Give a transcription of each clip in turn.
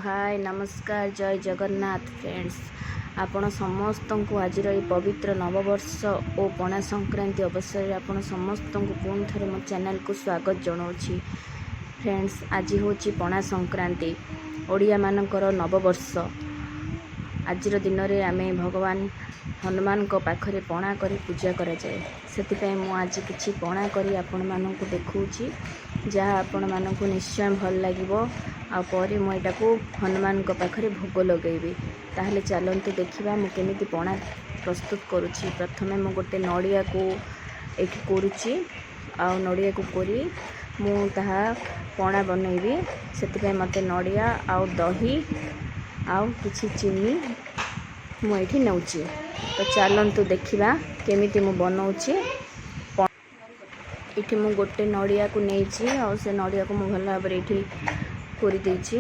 हाय नमस्कार जय जगन्नाथ फ्रेंड्स आपण समस्त को आज पवित्र नववर्ष और पणा संक्रांति अवसर में आपण समस्त को पुणी थे मो चैनल को स्वागत जनाऊँगी। फ्रेंड्स आज हूँ पणा संक्रांति ओडिया मानकर नववर्ष। आज दिन में आम भगवान हनुमान को पाखरे पणा करी पूजा करा जाए से मु आज किछि पणा करी आपण मानक देखौछि जहाँ आपण मानक निश्चय भल लगिबो आ परे मु एटा को हनुमान को पाखरे भोग लगेबी। ताहले चलंतु देखिबा मु केमिति पणा प्रस्तुत करूछि। प्रथमे मु गोटे नड़िया को एठी कोरुछि आ नड़िया को कोरी मु ताहा पणा बनैबी। सेति मते नड़िया आ दही आ किछि चीनी मु एठी नउछि। तो चलंतु देखिबा केमिति मु बनाउछि। इठी मु गोटे नड़िया को नहींची और से नड़िया को मु भल भाव ये कोरी देछि।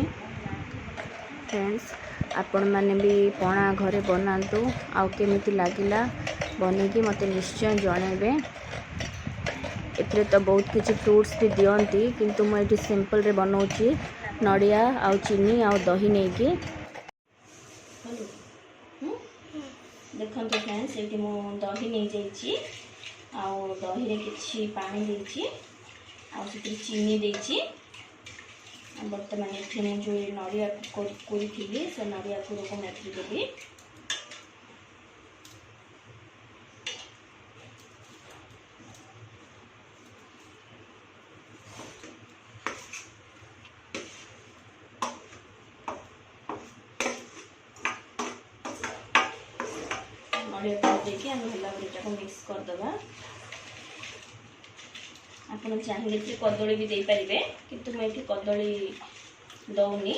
फ्रेंड्स आपण मैंने भी पणा घरे बनातु आउ केमिति लागिला बनेकी मते निश्चय जनइबे। एथिरे तो बहुत किछि फ्रूट्स भी दियंती किंतु मु एठी सिंपल रे बनाउछि नड़िया आउ चीनी आउ दही नेकी। देखो फ्रेंड्स ये मु दही नहीं जाइए आउ दही रे किछि पानी देछि आउ से चीनी देछि। बर्तमान ये जो नड़िया कोरी थी से नड़िया को मैं देवी। नड़िया को देखिए आम भला मिक्स करदे। आपन चाहिए कि कदली भी दे पारिबे किंतु मैं ये कदली दौनी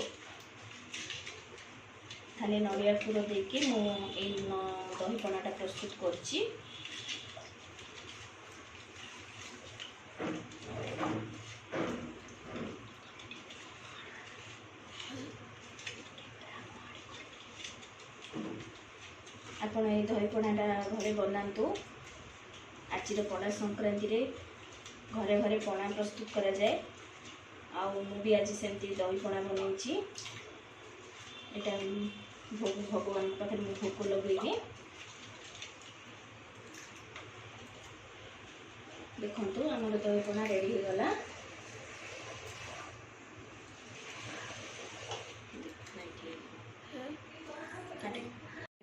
खाली नड़िया पूरा देके मु दही पणाटा प्रस्तुत करछि। आपण ये दही पणाटा घरे बनातु। आज पणा संक्रांति रे घरे घरे पणा प्रस्तुत करा जाए आउ मु भी आज सेमती दही पणा बनैछि। एटा भोग भगवान पाखे मु भोग लगेबी। देखंतु हमर दही पणा रेडी हो गला।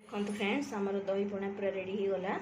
देखंतु फ्रेंड्स हमर दही पणा पूरा रेडी हो गला।